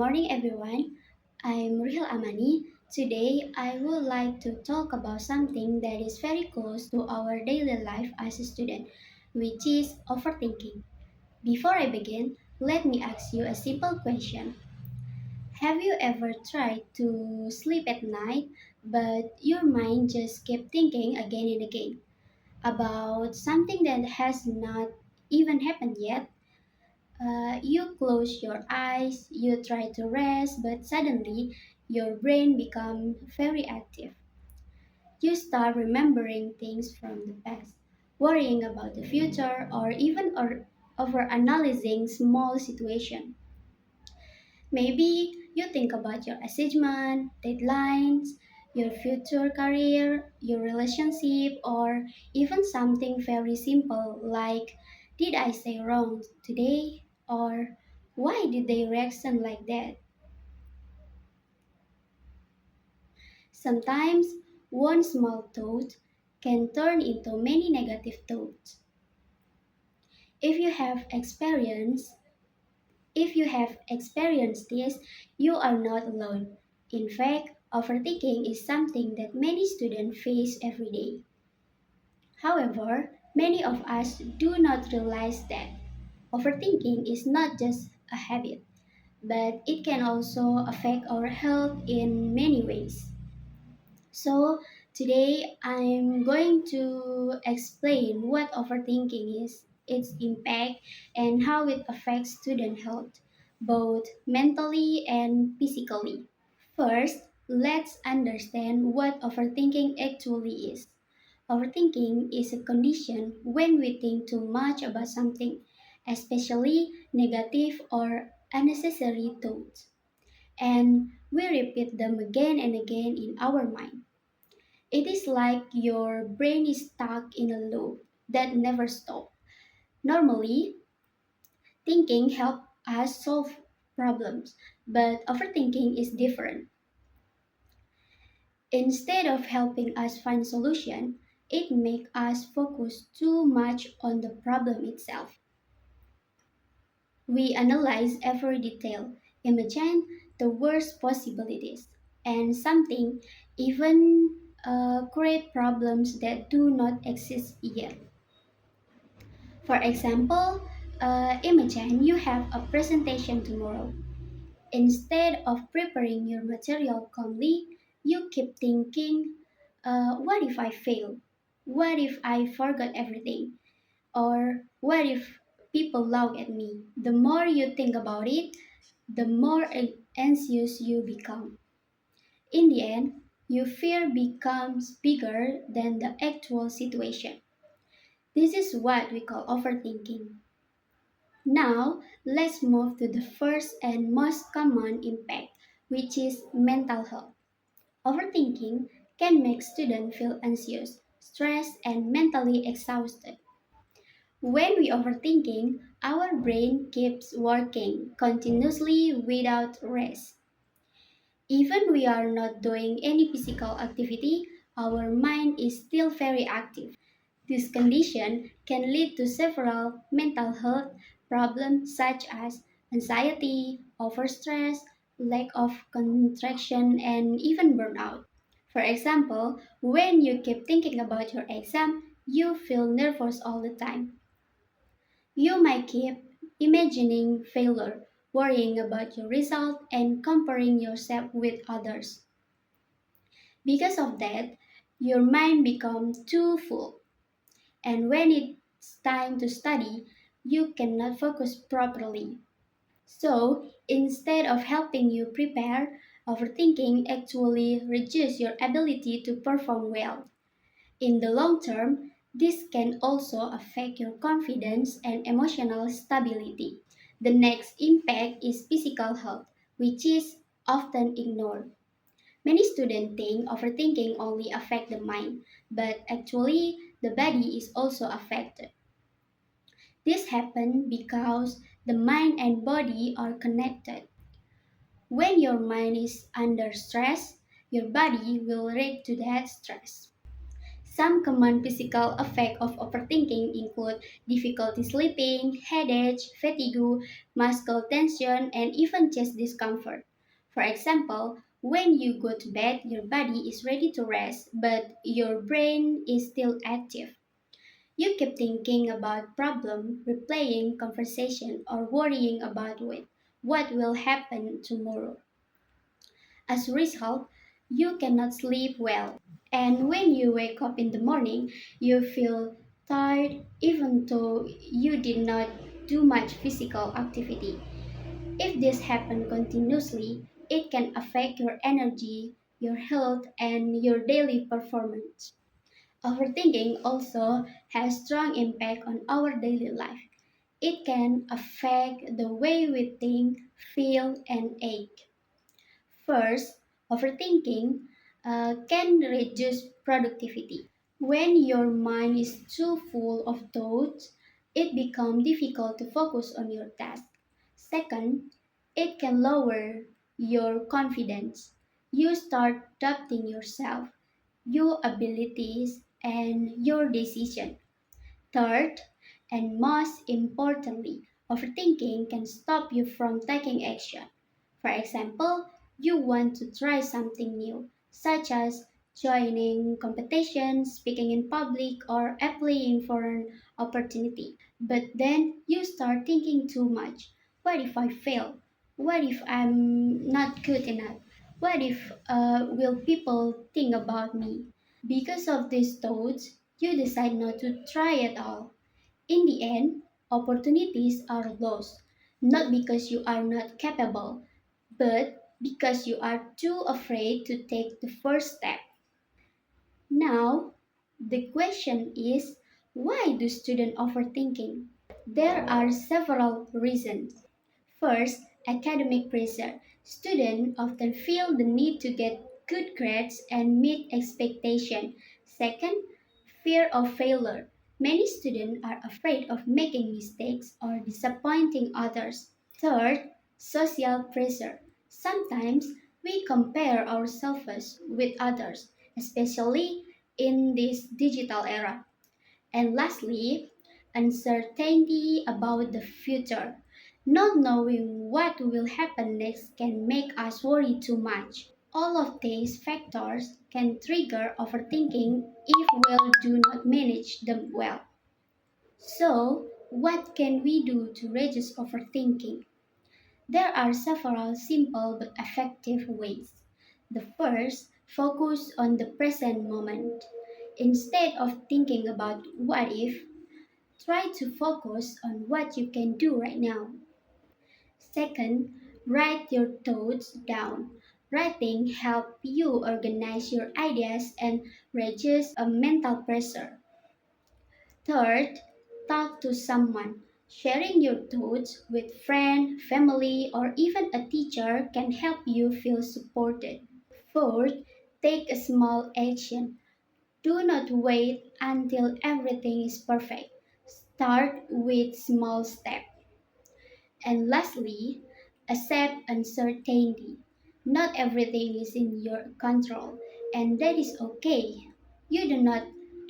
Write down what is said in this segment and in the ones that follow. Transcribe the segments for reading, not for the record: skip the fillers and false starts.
morning, everyone. I'm Ruhil Amani. Today, I would like to talk about something that is very close to our daily life as a student, which is overthinking. Before I begin, let me ask you a simple question. Have you ever tried to sleep at night, but your mind just kept thinking again and again about something that has not even happened yet? You close your eyes, you try to rest, but suddenly your brain becomes very active. You start remembering things from the past, worrying about the future, or over analyzing small situations. Maybe you think about your assignment, deadlines, your future career, your relationship, or even something very simple like, did I say wrong today? Or why did they reaction like that? Sometimes one small thought can turn into many negative thoughts. If you have experience If you have experienced this, you are not alone. In fact, overthinking is something that many students face every day. However, many of us do not realize that overthinking is not just a habit, but it can also affect our health in many ways. So, today I'm going to explain what overthinking is, its impact, and how it affects student health, both mentally and physically. First, let's understand what overthinking actually is. Overthinking is a condition when we think too much about something, especially negative or unnecessary thoughts, and we repeat them again and again in our mind. It is like your brain is stuck in a loop that never stops. Normally, thinking helps us solve problems, but overthinking is different. Instead of helping us find solution, it makes us focus too much on the problem itself. We analyze every detail, imagine the worst possibilities, and something even create problems that do not exist yet. For example, imagine you have a presentation tomorrow. Instead of preparing your material calmly, you keep thinking, what if I fail? What if I forgot everything? Or what if people laugh at me? The more you think about it, the more anxious you become. In the end, your fear becomes bigger than the actual situation. This is what we call overthinking. Now, let's move to the first and most common impact, which is mental health. Overthinking can make students feel anxious, stressed, and mentally exhausted. When we overthinking, our brain keeps working continuously without rest. Even we are not doing any physical activity, our mind is still very active. This condition can lead to several mental health problems such as anxiety, overstress, lack of concentration, and even burnout. For example, when you keep thinking about your exam, you feel nervous all the time. You might keep imagining failure, worrying about your result, and comparing yourself with others. Because of that, your mind becomes too full, and when it's time to study, you cannot focus properly. So, instead of helping you prepare, overthinking actually reduces your ability to perform well. In the long term, this can also affect your confidence and emotional stability. The next impact is physical health, which is often ignored. Many students think overthinking only affects the mind, but actually the body is also affected. This happens because the mind and body are connected. When your mind is under stress, your body will react to that stress. Some common physical effects of overthinking include difficulty sleeping, headache, fatigue, muscle tension, and even chest discomfort. For example, when you go to bed, your body is ready to rest, but your brain is still active. You keep thinking about problem, replaying conversation, or worrying about what will happen tomorrow. As a result, you cannot sleep well. And when you wake up in the morning, you feel tired even though you did not do much physical activity. If this happens continuously, it can affect your energy, your health, and your daily performance. Overthinking also has strong impact on our daily life. It can affect the way we think, feel, and act. First, overthinking can reduce productivity. When your mind is too full of thoughts, it becomes difficult to focus on your task. Second, it can lower your confidence. You start doubting yourself, your abilities, and your decision. Third, and most importantly, overthinking can stop you from taking action. For example, you want to try something new, such as joining competitions, speaking in public, or applying for an opportunity. But then you start thinking too much. What if I fail? What if I'm not good enough? What if will people think about me? Because of these thoughts, you decide not to try at all. In the end, opportunities are lost, not because you are not capable, but because you are too afraid to take the first step. Now, the question is, why do students overthinking? There are several reasons. First, academic pressure. Students often feel the need to get good grades and meet expectation. Second, fear of failure. Many students are afraid of making mistakes or disappointing others. Third, social pressure. Sometimes we compare ourselves with others, especially in this digital era. And lastly, uncertainty about the future. Not knowing what will happen next can make us worry too much. All of these factors can trigger overthinking if we do not manage them well. So, what can we do to reduce overthinking? There are several simple but effective ways. The first, focus on the present moment. Instead of thinking about what if, try to focus on what you can do right now. Second, write your thoughts down. Writing helps you organize your ideas and reduce a mental pressure. Third, talk to someone. Sharing your thoughts with friend, family, or even a teacher can help you feel supported. Fourth, take a small action. Do not wait until everything is perfect. Start with small steps. And lastly, accept uncertainty. Not everything is in your control, and that is okay. You do not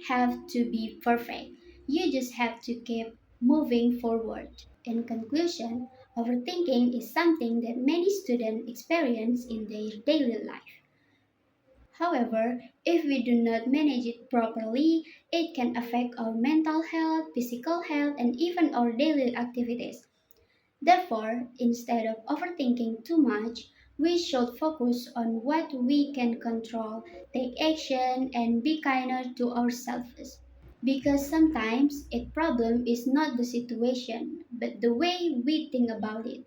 have to be perfect. You just have to keep moving forward. In conclusion, overthinking is something that many students experience in their daily life. However, if we do not manage it properly, it can affect our mental health, physical health, and even our daily activities. Therefore, instead of overthinking too much, we should focus on what we can control, take action, and be kinder to ourselves. Because sometimes a problem is not the situation, but the way we think about it.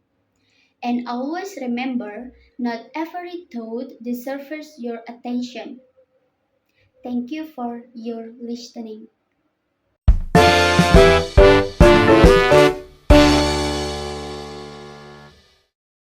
And always remember, not every thought deserves your attention. Thank you for your listening.